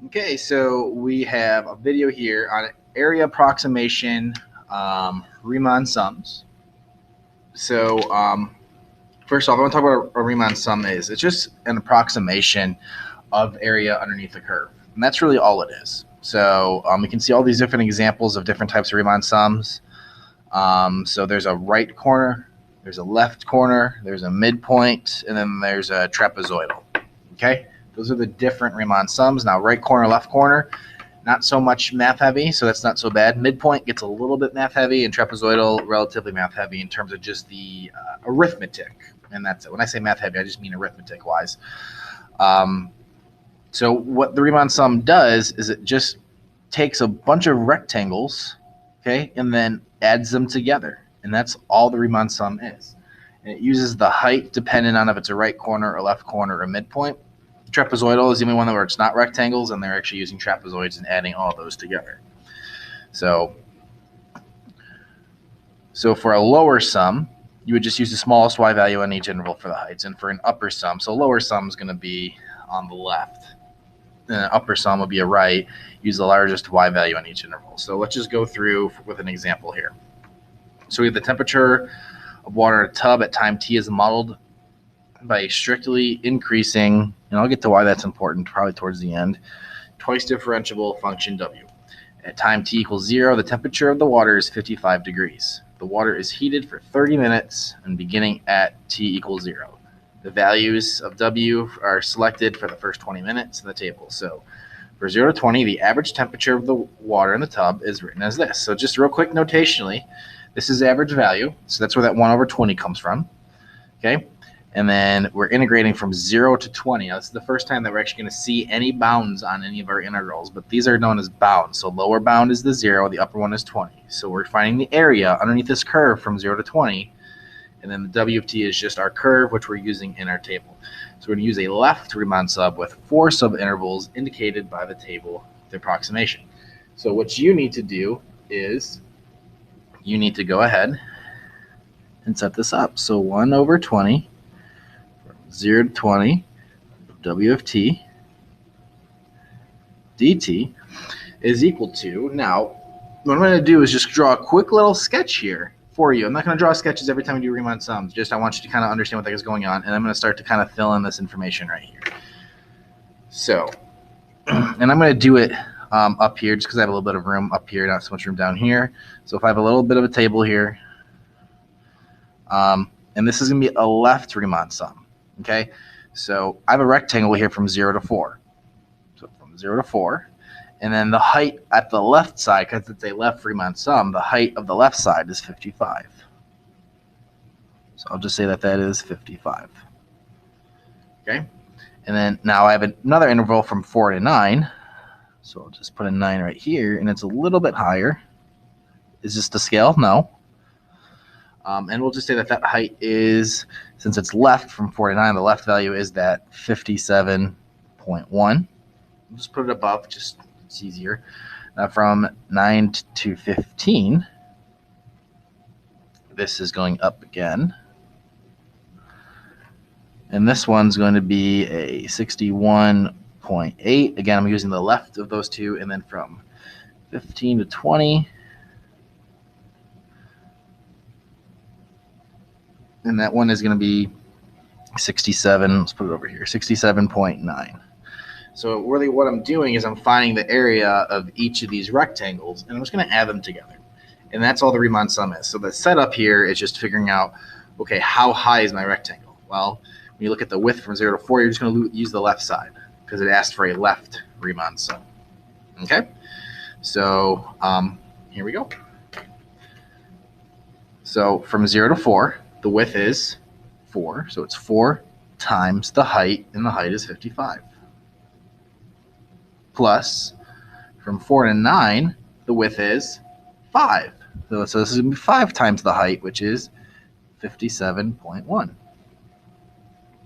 Okay, so we have a video here on area approximation, Riemann sums. So first off, I want to talk about what a Riemann sum is. It's just an approximation of area underneath the curve, and that's really all it is. So we can see all these different examples of different types of Riemann sums. So there's a right corner, there's a left corner, there's a midpoint, and then there's a trapezoidal. Okay? Those are the different Riemann sums. Now, right corner, left corner, not so much math heavy, so that's not so bad. Midpoint gets a little bit math heavy, and trapezoidal relatively math heavy in terms of just the arithmetic. And that's it. When I say math heavy, I just mean arithmetic wise. So what the Riemann sum does is it just takes a bunch of rectangles, okay, and then adds them together. And that's all the Riemann sum is. And it uses the height dependent on if it's a right corner, a left corner, or a midpoint. Trapezoidal is the only one where it's not rectangles, and they're actually using trapezoids and adding all those together. So for a lower sum, you would just use the smallest y value on each interval for the heights. And for an upper sum, so lower sum is going to be on the left. And an upper sum would be a right, use the largest y value on each interval. So let's just go through with an example here. So we have the temperature of water in a tub at time t is modeled by strictly increasing, and I'll get to why that's important probably towards the end, twice differentiable function w. At time t equals 0, the temperature of the water is 55 degrees. The water is heated for 30 minutes and beginning at t equals 0. The values of w are selected for the first 20 minutes in the table. So for 0 to 20, the average temperature of the water in the tub is written as this. So just real quick notationally, this is average value. So that's where that 1 over 20 comes from. Okay. And then we're integrating from 0 to 20. Now, this is the first time that we're actually going to see any bounds on any of our integrals, but these are known as bounds. So lower bound is the 0, the upper one is 20. So we're finding the area underneath this curve from 0 to 20, and then the w of t is just our curve, which we're using in our table. So we're going to use a left Riemann sub with 4 subintervals indicated by the table, the approximation. So what you need to do is you need to go ahead and set this up. So 1 over 20, 0 to 20, w of t dt is equal to, now, what I'm going to do is just draw a quick little sketch here for you. I'm not going to draw sketches every time you do Riemann sums, just I want you to kind of understand what the heck is going on, and I'm going to start to kind of fill in this information right here. So, and I'm going to do it up here just because I have a little bit of room up here, not so much room down here. So if I have a little bit of a table here, and this is going to be a left Riemann sum. Okay, so I have a rectangle here from 0 to 4. So from 0 to 4. And then the height at the left side, because it's a left Riemann sum, the height of the left side is 55. So I'll just say that that is 55. Okay, and then now I have another interval from 4 to 9. So I'll just put a 9 right here, and it's a little bit higher. Is this the scale? No. And we'll just say that that height is, since it's left from 4 to 9, the left value is that 57.1. We'll just put it above, just it's easier. Now from 9 to 15, this is going up again. And this one's going to be a 61.8. Again, I'm using the left of those two. And then from 15 to 20, and that one is going to be 67. Let's put it over here, 67.9. So really what I'm doing is I'm finding the area of each of these rectangles, and I'm just going to add them together. And that's all the Riemann sum is. So the setup here is just figuring out, okay, how high is my rectangle? Well, when you look at the width from 0 to 4, you're just going to use the left side because it asked for a left Riemann sum. Okay? So here we go. So from 0 to 4, the width is 4, so it's 4 times the height, and the height is 55. Plus, from 4 to 9, the width is 5. So this is going to be 5 times the height, which is 57.1.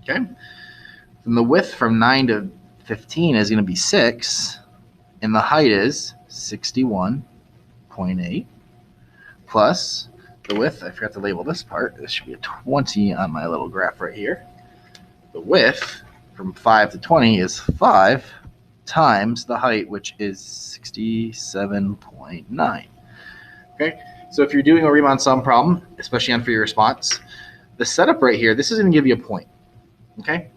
Okay? Then the width from 9 to 15 is going to be 6, and the height is 61.8, plus the width, I forgot to label this part. This should be a 20 on my little graph right here. The width from 5 to 20 is 5 times the height, which is 67.9. Okay, so if you're doing a Riemann sum problem, especially on free response, the setup right here, this is going to give you a point. Okay,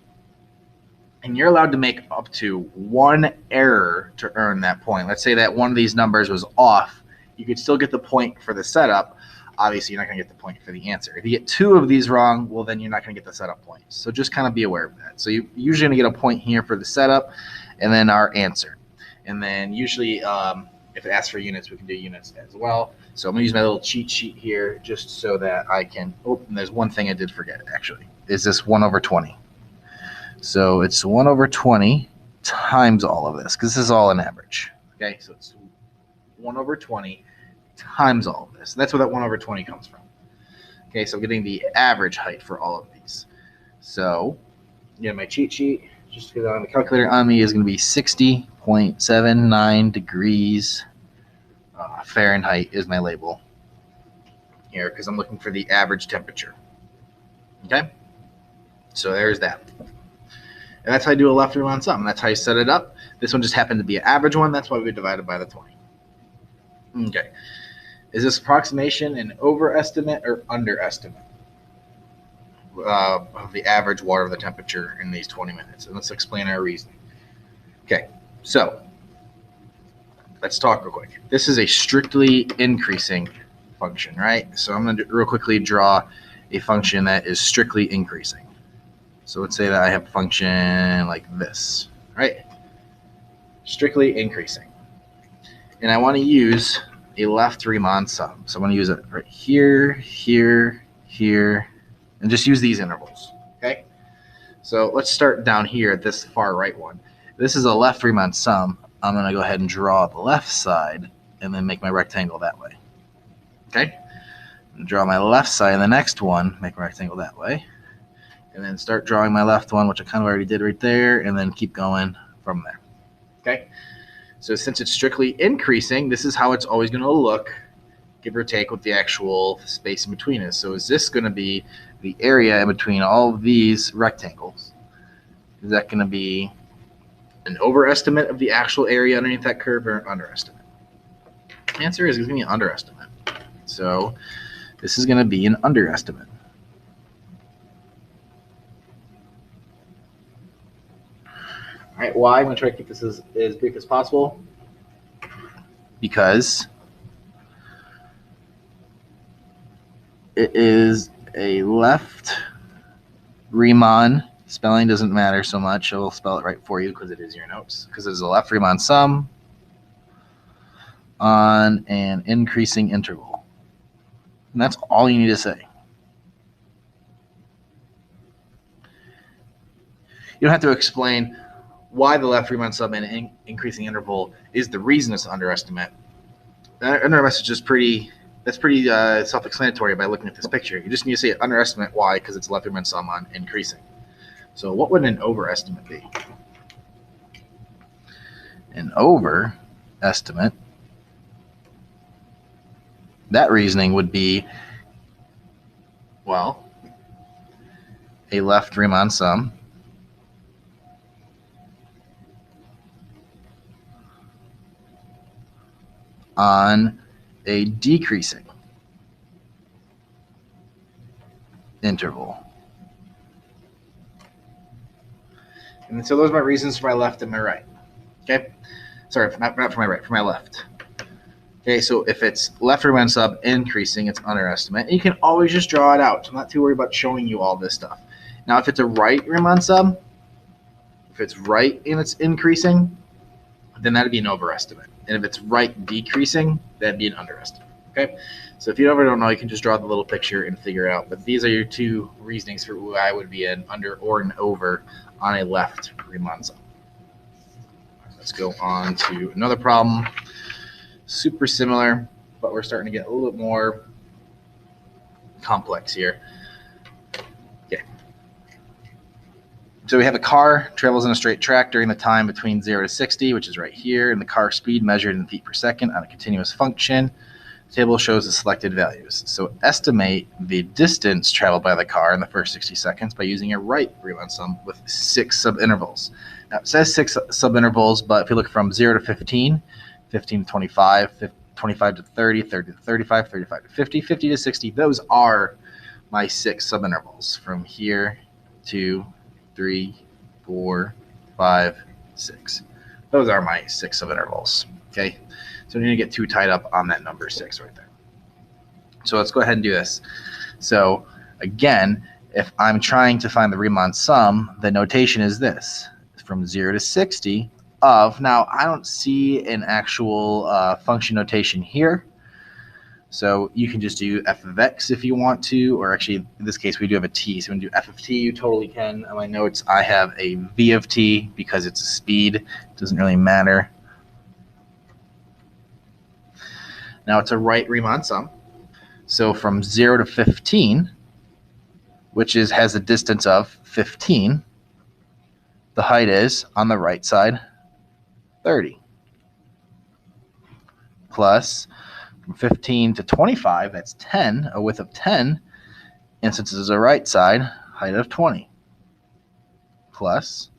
and you're allowed to make up to one error to earn that point. Let's say that one of these numbers was off. You could still get the point for the setup. Obviously, you're not going to get the point for the answer. If you get two of these wrong, well, then you're not going to get the setup points. So just kind of be aware of that. So you're usually going to get a point here for the setup and then our answer. And then usually, if it asks for units, we can do units as well. So I'm going to use my little cheat sheet here just so that I can, oh, and there's one thing I did forget, actually, is this 1 over 20. So it's 1 over 20 times all of this, because this is all an average. Okay, so it's 1 over 20 times all of this. And that's where that 1 over 20 comes from. Okay, so I'm getting the average height for all of these. So, my cheat sheet, just because on the calculator on me, is going to be 60.79 degrees Fahrenheit is my label here, because I'm looking for the average temperature. Okay, so there's that. And that's how I do a left Riemann sum. That's how you set it up. This one just happened to be an average one. That's why we divided by the 20. Okay. Is this approximation an overestimate or underestimate of the average water temperature in these 20 minutes? And let's explain our reasoning. Okay, so let's talk real quick. This is a strictly increasing function, right? So I'm going to real quickly draw a function that is strictly increasing. So let's say that I have a function like this, right? Strictly increasing. And I want to use a left Riemann sum. So I'm going to use it right here, here, here, and just use these intervals, okay? So let's start down here at this far right one. This is a left Riemann sum. I'm going to go ahead and draw the left side and then make my rectangle that way, okay? And draw my left side in the next one, make my rectangle that way, and then start drawing my left one, which I kind of already did right there, and then keep going from there, okay? So since it's strictly increasing, this is how it's always going to look, give or take what the actual space in between is. So is this going to be the area in between all of these rectangles? Is that going to be an overestimate of the actual area underneath that curve or an underestimate? The answer is going to be an underestimate. So this is going to be an underestimate. All right, why? I'm going to try to keep this as brief as possible. Because it is a left Riemann. Spelling doesn't matter so much. I will spell it right for you because it is your notes. Because it is a left Riemann sum on an increasing interval. And that's all you need to say. You don't have to explain why the left Riemann sum in an increasing interval is the reason it's an underestimate. That message is pretty self-explanatory by looking at this picture. You just need to say underestimate. Why? Because it's left Riemann sum on increasing. So what would an overestimate be? An overestimate, that reasoning would be, well, a left Riemann sum on a decreasing interval. And so those are my reasons for my left and my right. Okay? Sorry, not for my right, for my left. Okay, so if it's left Riemann sum increasing, it's underestimate. And you can always just draw it out. So I'm not too worried about showing you all this stuff. Now, if it's a right Riemann sum, if it's right and it's increasing, then that'd be an overestimate. And if it's right decreasing, that'd be an underestimate. Okay? So if you ever don't know, you can just draw the little picture and figure it out. But these are your two reasonings for why would be an under or an over on a left Riemann sum. Let's go on to another problem. Super similar, but we're starting to get a little bit more complex here. Okay. So we have a car travels in a straight track during the time between 0 to 60, which is right here, and the car speed measured in feet per second on a continuous function. The table shows the selected values. So estimate the distance traveled by the car in the first 60 seconds by using a right Riemann sum with 6 subintervals. Now it says 6 subintervals, but if you look from 0 to 15, 15 to 25, 25 to 30, 30 to 35, 35 to 50, 50 to 60, those are my 6 subintervals from here, 2, 3, 4, 5, 6. Those are my 6 subintervals. Okay, so we need to get too tied up on that number 6 right there. So let's go ahead and do this. So again, if I'm trying to find the Riemann sum, the notation is this: from 0 to 60 of, now I don't see an actual function notation here, so you can just do f of x if you want to, or actually in this case we do have a t, so when you do f of t you totally can. On my notes I have a v of t because it's a speed, it doesn't really matter. Now it's a right Riemann sum, so from 0 to 15, which has a distance of 15, the height is, on the right side, 30. Plus, from 15 to 25, that's 10, a width of 10, and since this is a right side, height of 20. Plus,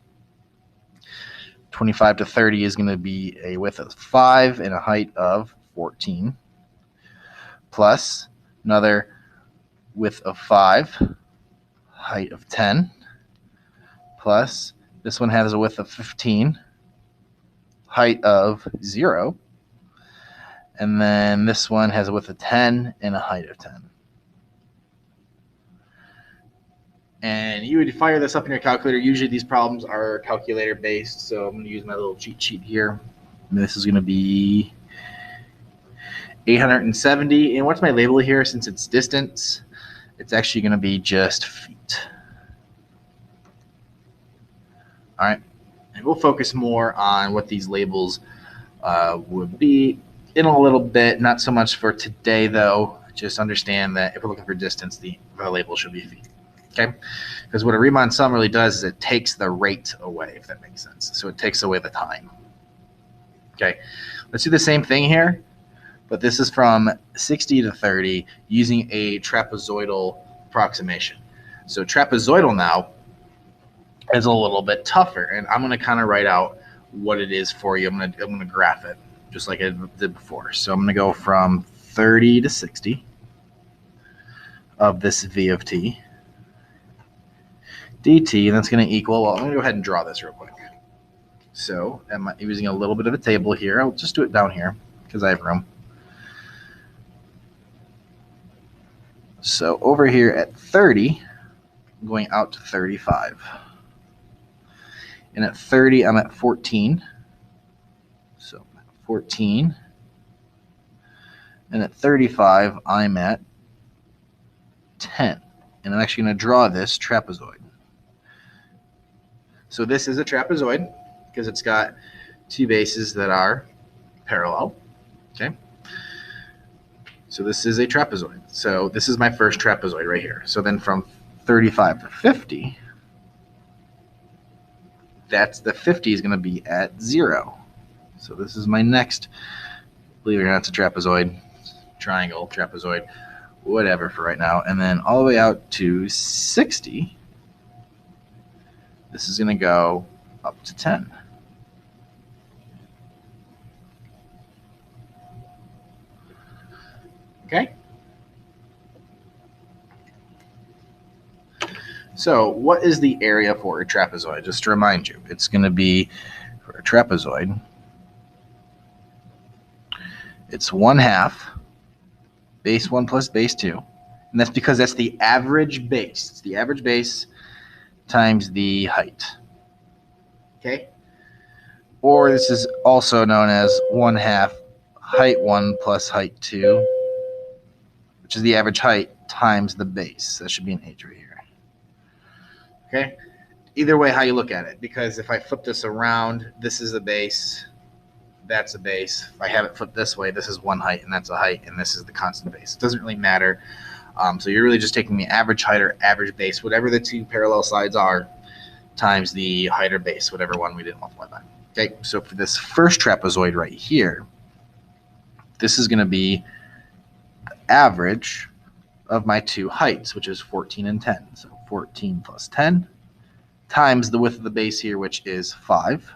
25 to 30 is going to be a width of 5 and a height of 14. Plus, another width of 5, height of 10. Plus, this one has a width of 15, height of 0. And then this one has a width of 10 and a height of 10. And you would fire this up in your calculator. Usually these problems are calculator based, so I'm going to use my little cheat sheet here. And this is going to be 870. And what's my label here? Since it's distance, it's actually going to be just feet. All right, and we'll focus more on what these labels would be in a little bit. Not so much for today, though. Just understand that if we're looking for distance, the label should be feet. Okay, because what a Riemann sum really does is it takes the rate away, if that makes sense. So it takes away the time. Okay, let's do the same thing here, but this is from 60 to 30 using a trapezoidal approximation. So trapezoidal now is a little bit tougher, and I'm going to kind of write out what it is for you. I'm going to graph it just like I did before. So I'm going to go from 30 to 60 of this v of t dt, and that's going to equal, well, I'm going to go ahead and draw this real quick. So I'm using a little bit of a table here. I'll just do it down here because I have room. So over here at 30, I'm going out to 35. And at 30, I'm at 14. So I'm at 14. And at 35, I'm at 10. And I'm actually going to draw this trapezoid. So this is a trapezoid because it's got two bases that are parallel. Okay. So this is a trapezoid. So this is my first trapezoid right here. So then from 35 to 50, that's the 50 is going to be at 0. So this is my next, believe it or not, it's a trapezoid, triangle, trapezoid, whatever for right now. And then all the way out to 60, this is going to go up to 10. Okay? So what is the area for a trapezoid? Just to remind you, it's going to be, for a trapezoid, it's 1/2 base 1 plus base 2. And that's because that's the average base. It's the average base times the height. Okay? Or this is also known as 1/2 height 1 plus height 2, which is the average height times the base. That should be an h right here. Okay? Either way how you look at it, because if I flip this around, this is a base, that's a base. If I have it flipped this way, this is one height and that's a height, and this is the constant base. It doesn't really matter. So you're really just taking the average height or average base, whatever the two parallel sides are, times the height or base, whatever one we didn't multiply by. Okay, so for this first trapezoid right here, this is going to be the average of my two heights, which is 14 and 10. So 14 plus 10 times the width of the base here, which is 5,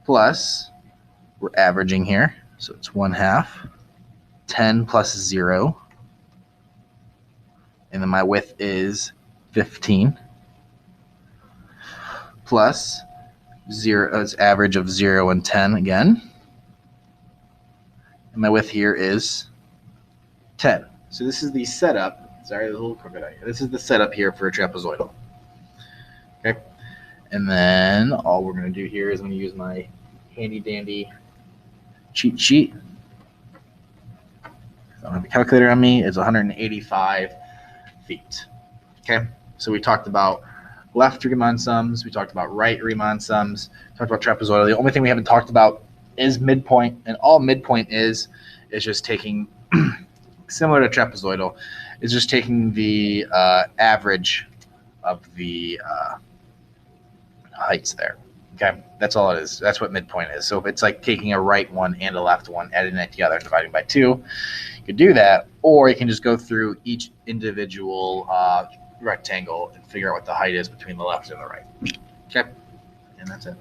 plus, we're averaging here, so it's 1/2, 10 plus 0, and then my width is 15, plus 0, it's average of 0 and 10 again, and my width here is 10. So this is the setup. Sorry, there's a little crooked eye. This is the setup here for a trapezoidal. Okay, and then all we're going to do here is I'm going to use my handy dandy cheat sheet. I don't have a calculator on me. It's 185 feet. Okay, so we talked about left Riemann sums. We talked about right Riemann sums. We talked about trapezoidal. The only thing we haven't talked about is midpoint, and all midpoint is just taking, similar to trapezoidal, is just taking the average of the heights there. Okay, that's all it is. That's what midpoint is. So if it's like taking a right one and a left one, adding that together and dividing by 2, you could do that, or you can just go through each individual rectangle and figure out what the height is between the left and the right. Okay, and that's it.